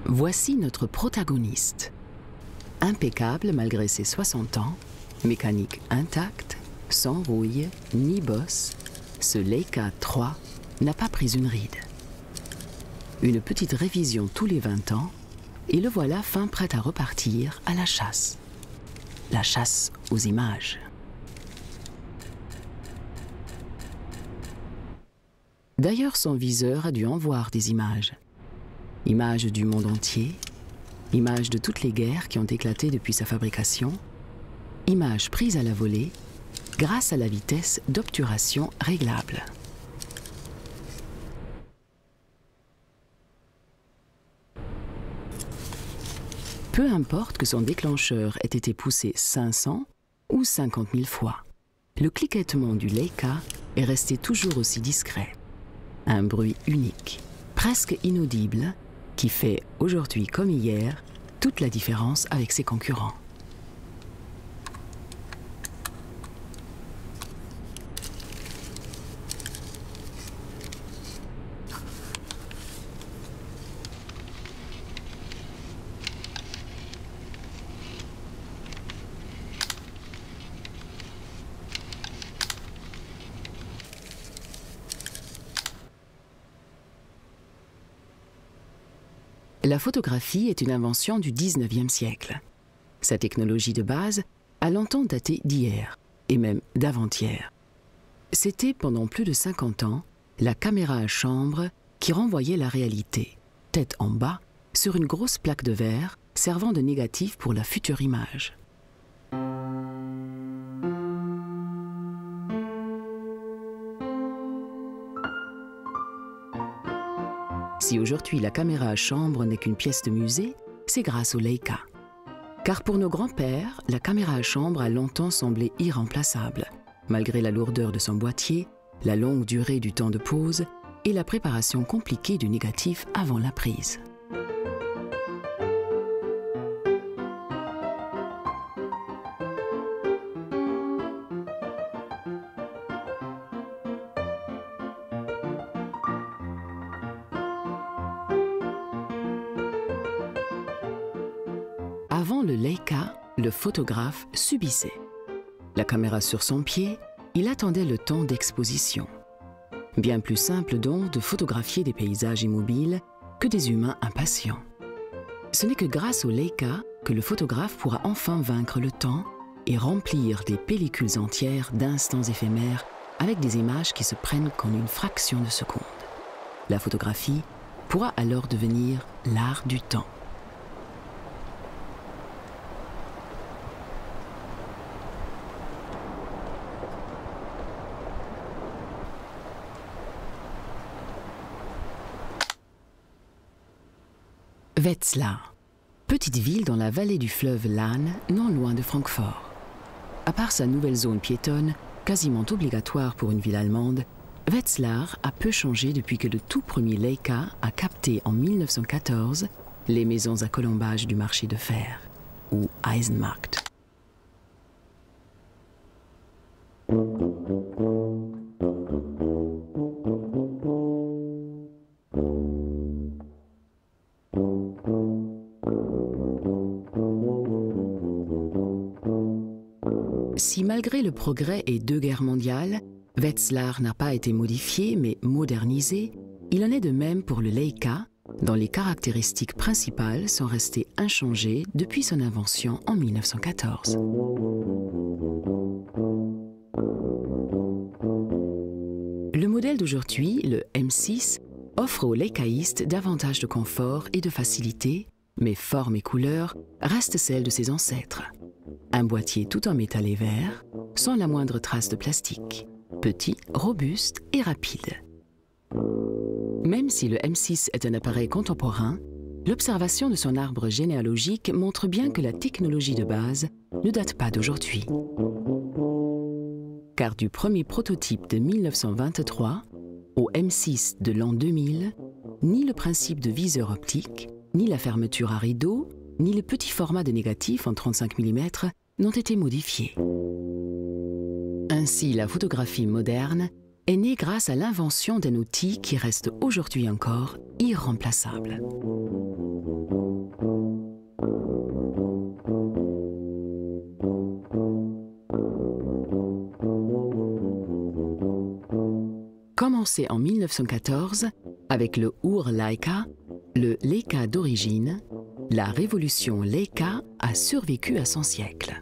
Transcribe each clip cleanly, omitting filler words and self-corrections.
Voici notre protagoniste. Impeccable malgré ses 60 ans, mécanique intacte, sans rouille ni bosse, ce Leica 3 n'a pas pris une ride. Une petite révision tous les 20 ans, et le voilà fin prêt à repartir à la chasse. La chasse aux images. D'ailleurs, son viseur a dû en voir des images. Images du monde entier, images de toutes les guerres qui ont éclaté depuis sa fabrication, images prises à la volée grâce à la vitesse d'obturation réglable. Peu importe que son déclencheur ait été poussé 500 ou 50 000 fois, le cliquettement du Leica est resté toujours aussi discret. Un bruit unique, presque inaudible, qui fait, aujourd'hui comme hier, toute la différence avec ses concurrents. La photographie est une invention du 19e siècle. Sa technologie de base a longtemps daté d'hier, et même d'avant-hier. C'était pendant plus de 50 ans la caméra à chambre qui renvoyait la réalité, tête en bas, sur une grosse plaque de verre servant de négatif pour la future image. Si aujourd'hui la caméra à chambre n'est qu'une pièce de musée, c'est grâce au Leica. Car pour nos grands-pères, la caméra à chambre a longtemps semblé irremplaçable, malgré la lourdeur de son boîtier, la longue durée du temps de pause et la préparation compliquée du négatif avant la prise. Avant le Leica, le photographe subissait. La caméra sur son pied, il attendait le temps d'exposition. Bien plus simple donc de photographier des paysages immobiles que des humains impatients. Ce n'est que grâce au Leica que le photographe pourra enfin vaincre le temps et remplir des pellicules entières d'instants éphémères avec des images qui se prennent qu'en une fraction de seconde. La photographie pourra alors devenir l'art du temps. Wetzlar, petite ville dans la vallée du fleuve Lahn, non loin de Francfort. À part sa nouvelle zone piétonne, quasiment obligatoire pour une ville allemande, Wetzlar a peu changé depuis que le tout premier Leica a capté en 1914 les maisons à colombage du marché de fer, ou Eisenmarkt. Si malgré le progrès et 2 guerres mondiales, Wetzlar n'a pas été modifié mais modernisé, il en est de même pour le Leica, dont les caractéristiques principales sont restées inchangées depuis son invention en 1914. Le modèle d'aujourd'hui, le M6, offre aux Leicaïstes davantage de confort et de facilité, mais forme et couleur restent celles de ses ancêtres. Un boîtier tout en métal et verre, sans la moindre trace de plastique, petit, robuste et rapide. Même si le M6 est un appareil contemporain, l'observation de son arbre généalogique montre bien que la technologie de base ne date pas d'aujourd'hui. car du premier prototype de 1923 au M6 de l'an 2000, ni le principe de viseur optique, ni la fermeture à rideau, ni le petit format de négatif en 35 mm n'ont été modifiés. Ainsi, la photographie moderne est née grâce à l'invention d'un outil qui reste aujourd'hui encore irremplaçable. Commencé en 1914 avec le Ur Leica, le Leica d'origine, la révolution Leica a survécu à son siècle.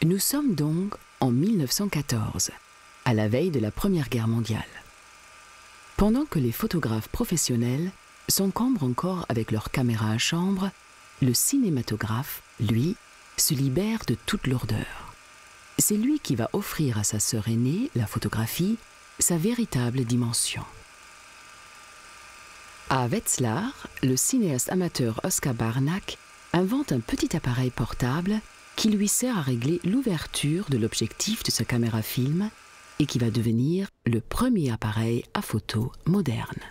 Nous sommes donc en 1914, à la veille de la Première Guerre mondiale. Pendant que les photographes professionnels s'encombrent encore avec leurs caméras à chambre, le cinématographe, lui, se libère de toute lourdeur. C'est lui qui va offrir à sa sœur aînée, la photographie, sa véritable dimension. À Wetzlar, le cinéaste amateur Oskar Barnack invente un petit appareil portable qui lui sert à régler l'ouverture de l'objectif de sa caméra film et qui va devenir le premier appareil à photo moderne.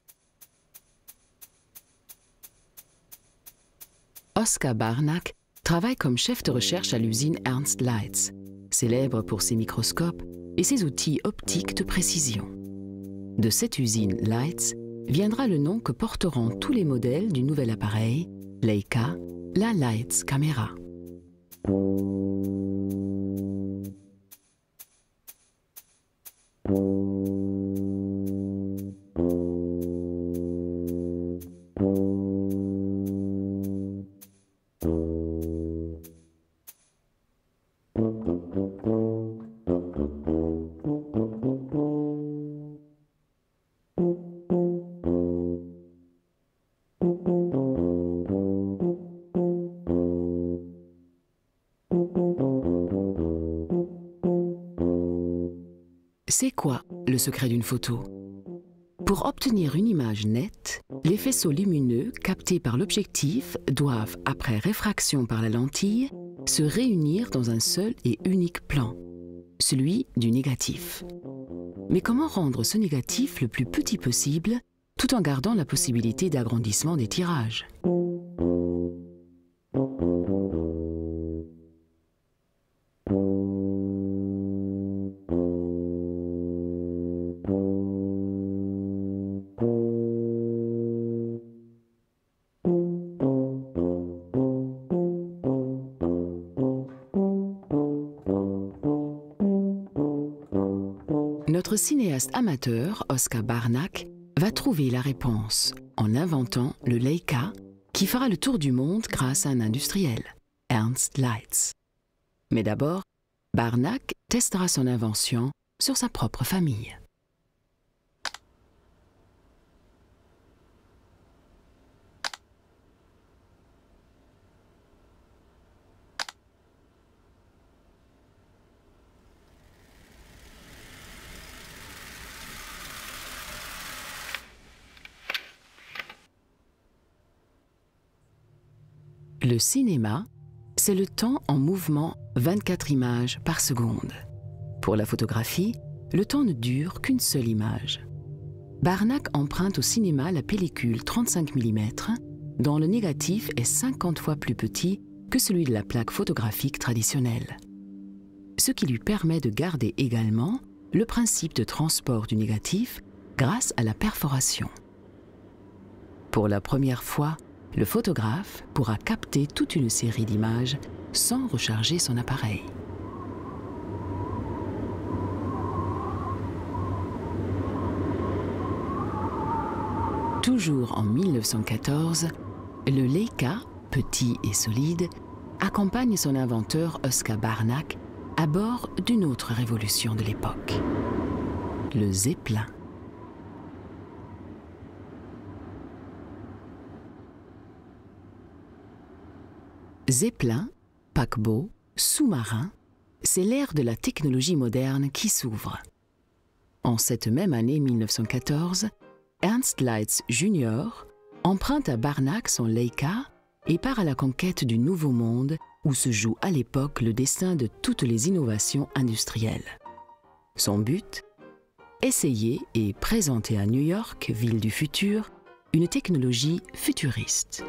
Oskar Barnack travaille comme chef de recherche à l'usine Ernst Leitz, célèbre pour ses microscopes et ses outils optiques de précision. De cette usine Leitz viendra le nom que porteront tous les modèles du nouvel appareil, Leica, la Leitz Camera. C'est quoi le secret d'une photo? Pour obtenir une image nette, les faisceaux lumineux captés par l'objectif doivent, après réfraction par la lentille, se réunir dans un seul et unique plan, celui du négatif. Mais comment rendre ce négatif le plus petit possible, tout en gardant la possibilité d'agrandissement des tirages? Notre cinéaste amateur, Oskar Barnack, va trouver la réponse en inventant le Leica qui fera le tour du monde grâce à un industriel, Ernst Leitz. Mais d'abord, Barnack testera son invention sur sa propre famille. Le cinéma, c'est le temps en mouvement 24 images par seconde. Pour la photographie, le temps ne dure qu'une seule image. Barnack emprunte au cinéma la pellicule 35 mm, dont le négatif est 50 fois plus petit que celui de la plaque photographique traditionnelle. Ce qui lui permet de garder également le principe de transport du négatif grâce à la perforation. Pour la première fois, le photographe pourra capter toute une série d'images sans recharger son appareil. Toujours en 1914, le Leica, petit et solide, accompagne son inventeur Oskar Barnack à bord d'une autre révolution de l'époque, le Zeppelin. Zeppelin, paquebot, sous-marin, c'est l'ère de la technologie moderne qui s'ouvre. En cette même année 1914, Ernst Leitz Jr. emprunte à Barnack son Leica et part à la conquête du Nouveau Monde où se joue à l'époque le destin de toutes les innovations industrielles. Son but ? Essayer et présenter à New York, ville du futur, une technologie futuriste.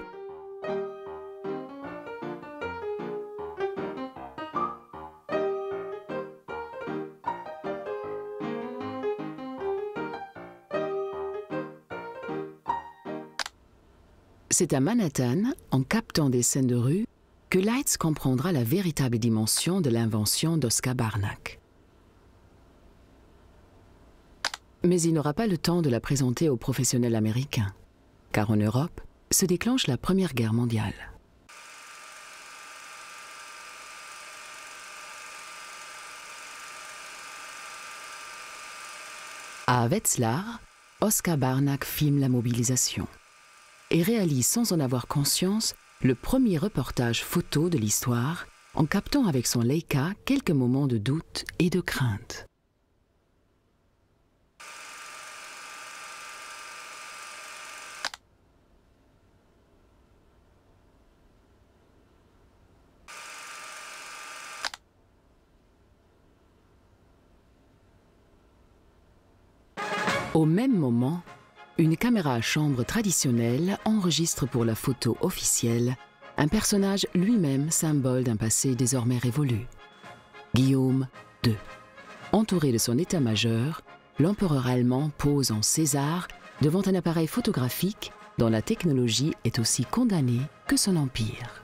C'est à Manhattan, en captant des scènes de rue, que Leitz comprendra la véritable dimension de l'invention d'Oscar Barnack. Mais il n'aura pas le temps de la présenter aux professionnels américains, car en Europe se déclenche la Première Guerre mondiale. À Wetzlar, Oscar Barnack filme la mobilisation et réalise sans en avoir conscience le premier reportage photo de l'histoire en captant avec son Leica quelques moments de doute et de crainte. Au même moment, une caméra à chambre traditionnelle enregistre pour la photo officielle un personnage lui-même symbole d'un passé désormais révolu. Guillaume II. Entouré de son état-major, l'empereur allemand pose en César devant un appareil photographique dont la technologie est aussi condamnée que son empire.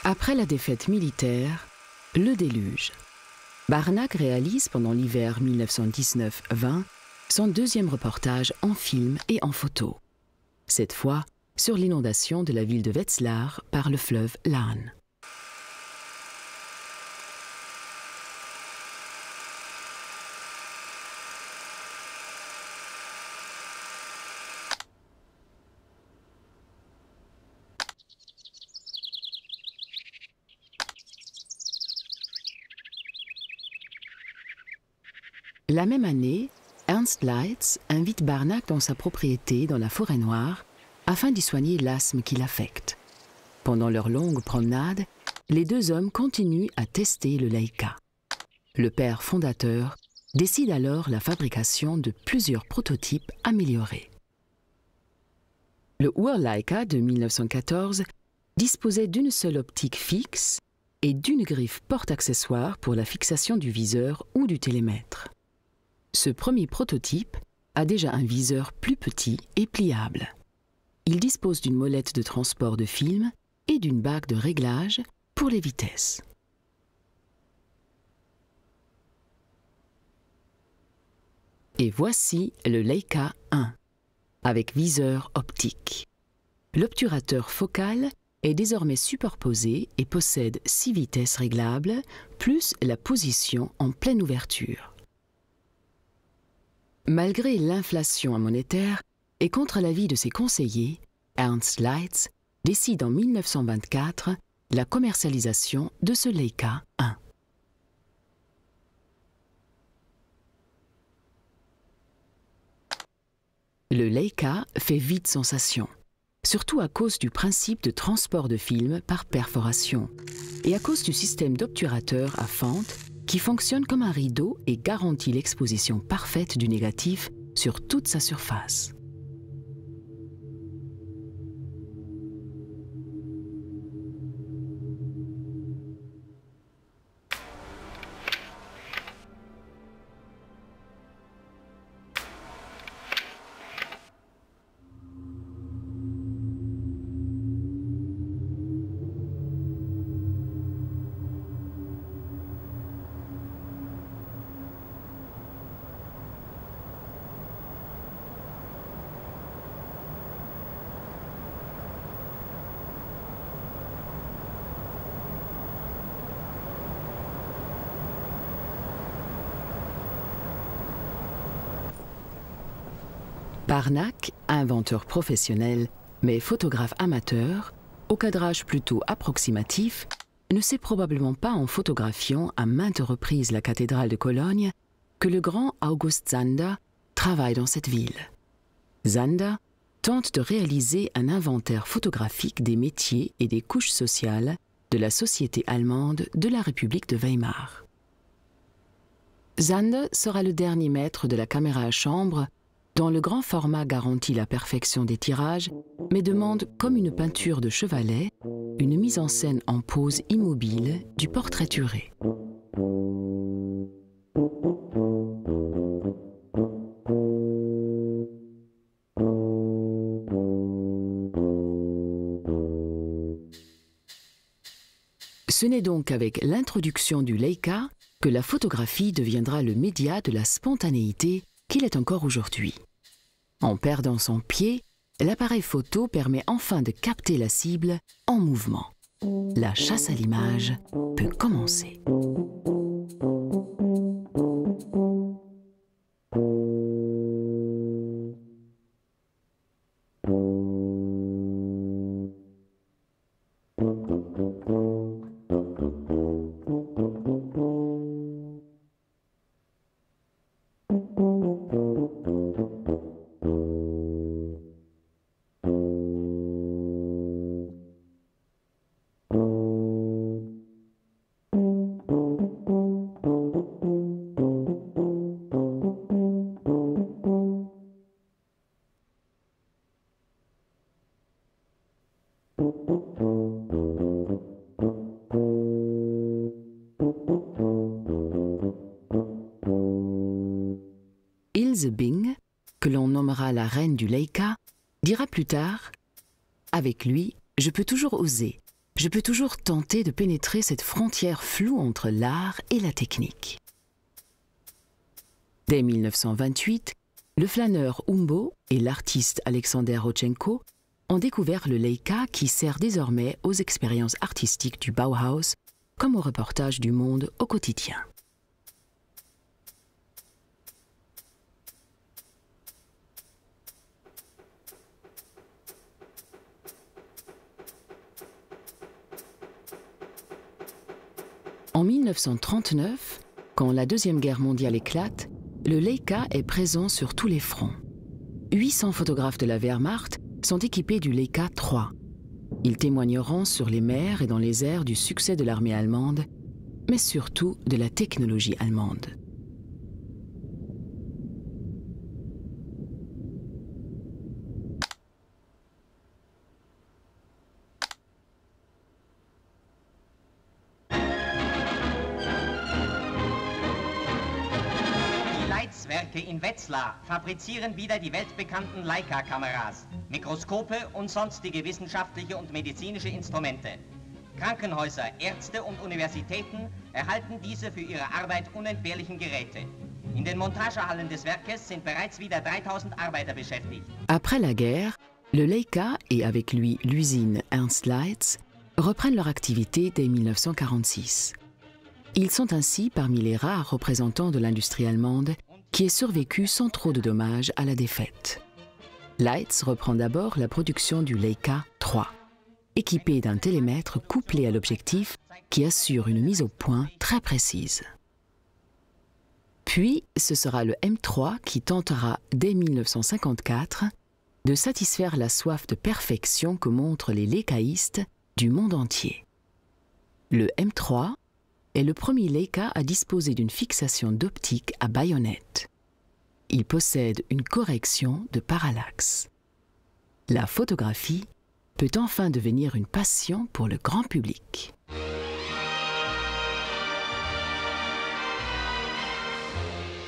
Après la défaite militaire, le déluge. Barnack réalise pendant l'hiver 1919-20 son deuxième reportage en film et en photo. Cette fois sur l'inondation de la ville de Wetzlar par le fleuve Lahn. La même année, Ernst Leitz invite Barnack dans sa propriété dans la Forêt Noire afin d'y soigner l'asthme qui l'affecte. Pendant leur longue promenade, les deux hommes continuent à tester le Leica. Le père fondateur décide alors la fabrication de plusieurs prototypes améliorés. Le Urleica de 1914 disposait d'une seule optique fixe et d'une griffe porte-accessoire pour la fixation du viseur ou du télémètre. Ce premier prototype a déjà un viseur plus petit et pliable. Il dispose d'une molette de transport de film et d'une bague de réglage pour les vitesses. Et voici le Leica 1, avec viseur optique. L'obturateur focal est désormais superposé et possède 6 vitesses réglables, plus la position en pleine ouverture. Malgré l'inflation monétaire et contre l'avis de ses conseillers, Ernst Leitz décide en 1924 la commercialisation de ce Leica 1. Le Leica fait vite sensation, surtout à cause du principe de transport de film par perforation et à cause du système d'obturateur à fente qui fonctionne comme un rideau et garantit l'exposition parfaite du négatif sur toute sa surface. Parnac, inventeur professionnel, mais photographe amateur, au cadrage plutôt approximatif, ne sait probablement pas en photographiant à maintes reprises la cathédrale de Cologne que le grand August Sander travaille dans cette ville. Sander tente de réaliser un inventaire photographique des métiers et des couches sociales de la société allemande de la République de Weimar. Sander sera le dernier maître de la caméra à chambre dont le grand format garantit la perfection des tirages, mais demande, comme une peinture de Chevalet, une mise en scène en pose immobile du portraituré. Ce n'est donc avec l'introduction du Leica que la photographie deviendra le média de la spontanéité qu'il est encore aujourd'hui. En perdant son pied, l'appareil photo permet enfin de capter la cible en mouvement. La chasse à l'image peut commencer. Ilse Bing, que l'on nommera la reine du Leica, dira plus tard « Avec lui, je peux toujours oser, je peux toujours tenter de pénétrer cette frontière floue entre l'art et la technique. » Dès 1928, le flâneur Umbo et l'artiste Alexander Rodchenko ont découvert le Leica qui sert désormais aux expériences artistiques du Bauhaus comme au reportage du Monde au quotidien. En 1939, quand la Deuxième Guerre mondiale éclate, le Leica est présent sur tous les fronts. 800 photographes de la Wehrmacht sont équipés du Leica 3. Ils témoigneront sur les mers et dans les airs du succès de l'armée allemande, mais surtout de la technologie allemande. Werke in Wetzlar fabrizieren wieder die weltbekannten Leica-Kameras, Mikroskope und sonstige wissenschaftliche und medizinische Instrumente. Krankenhäuser, Ärzte und Universitäten erhalten diese für ihre Arbeit unentbehrlichen Geräte. In den Montagehallen des Werkes sind bereits wieder 3000 Arbeiter beschäftigt. Après la guerre, le Leica et avec lui l'usine Ernst Leitz reprennent leur activité dès 1946. Ils sont ainsi parmi les rares représentants de l'industrie allemande qui ait survécu sans trop de dommages à la défaite. Leitz reprend d'abord la production du Leica 3, équipé d'un télémètre couplé à l'objectif qui assure une mise au point très précise. Puis, ce sera le M3 qui tentera, dès 1954, de satisfaire la soif de perfection que montrent les leicaïstes du monde entier. Le M3 est le premier Leica à disposer d'une fixation d'optique à baïonnette. Il possède une correction de parallaxe. La photographie peut enfin devenir une passion pour le grand public.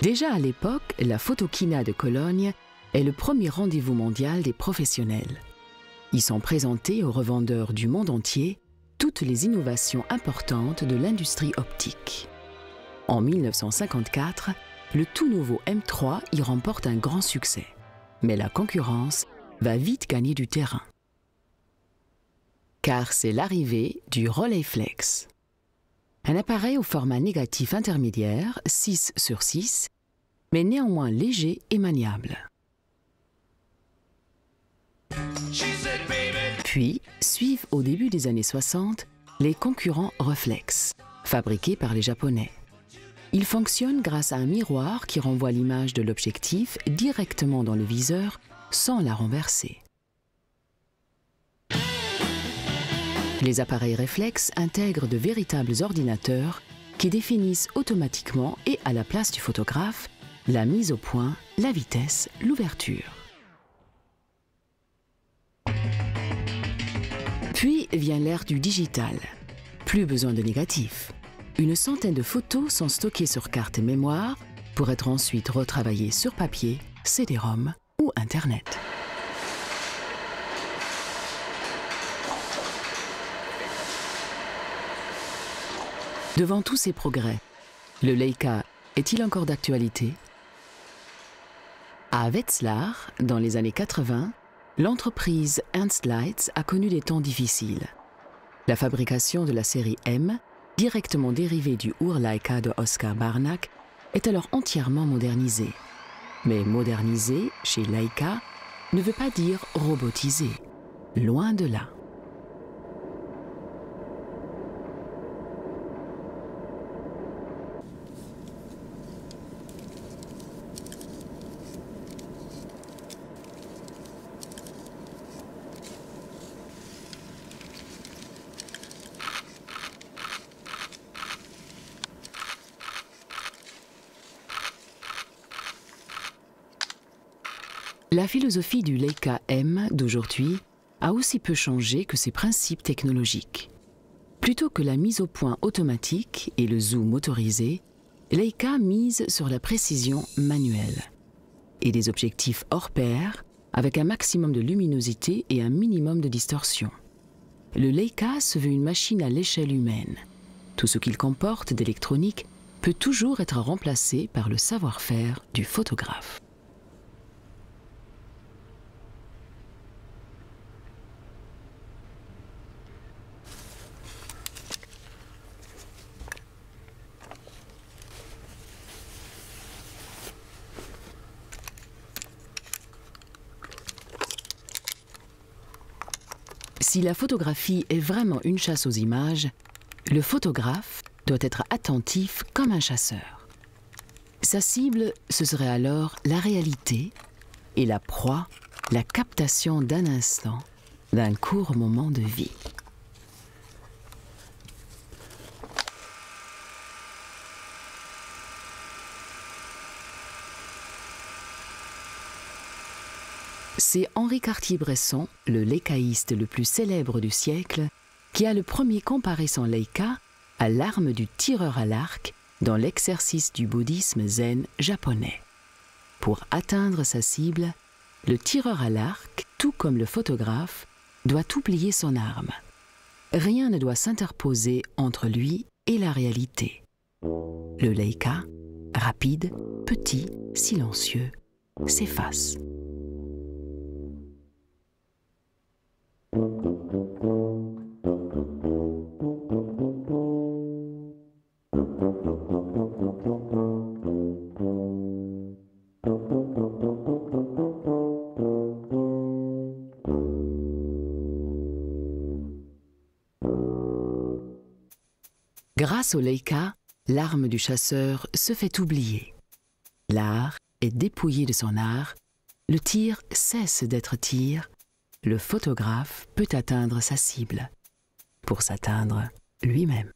Déjà à l'époque, la Photokina de Cologne est le premier rendez-vous mondial des professionnels. Y sont présentés aux revendeurs du monde entier toutes les innovations importantes de l'industrie optique. En 1954, le tout nouveau M3 y remporte un grand succès. Mais la concurrence va vite gagner du terrain. Car c'est l'arrivée du Rolleiflex. Un appareil au format négatif intermédiaire, 6 sur 6, mais néanmoins léger et maniable. Puis suivent au début des années 60 les concurrents Reflex, fabriqués par les Japonais. Ils fonctionnent grâce à un miroir qui renvoie l'image de l'objectif directement dans le viseur sans la renverser. Les appareils réflexes intègrent de véritables ordinateurs qui définissent automatiquement et à la place du photographe la mise au point, la vitesse, l'ouverture. Puis vient l'ère du digital. Plus besoin de négatifs. Une centaine de photos sont stockées sur carte mémoire pour être ensuite retravaillées sur papier, CD-ROM ou Internet. Devant tous ces progrès, le Leica est-il encore d'actualité? À Wetzlar, dans les années 80, l'entreprise Ernst Leitz a connu des temps difficiles. La fabrication de la série M, directement dérivée du Ur-Leica de Oskar Barnack, est alors entièrement modernisée. Mais moderniser, chez Leica, ne veut pas dire robotiser. Loin de là. La philosophie du Leica M d'aujourd'hui a aussi peu changé que ses principes technologiques. Plutôt que la mise au point automatique et le zoom motorisé, Leica mise sur la précision manuelle et des objectifs hors pair avec un maximum de luminosité et un minimum de distorsion. Le Leica se veut une machine à l'échelle humaine. Tout ce qu'il comporte d'électronique peut toujours être remplacé par le savoir-faire du photographe. Si la photographie est vraiment une chasse aux images, le photographe doit être attentif comme un chasseur. Sa cible, ce serait alors la réalité et la proie, la captation d'un instant, d'un court moment de vie. C'est Henri Cartier-Bresson, le leicaïste le plus célèbre du siècle, qui a le premier comparé son Leica à l'arme du tireur à l'arc dans l'exercice du bouddhisme zen japonais. Pour atteindre sa cible, le tireur à l'arc, tout comme le photographe, doit oublier son arme. Rien ne doit s'interposer entre lui et la réalité. Le Leica, rapide, petit, silencieux, s'efface. Grâce au Leica, l'arme du chasseur se fait oublier. L'art est dépouillé de son art, le tir cesse d'être tir, le photographe peut atteindre sa cible, pour s'atteindre lui-même.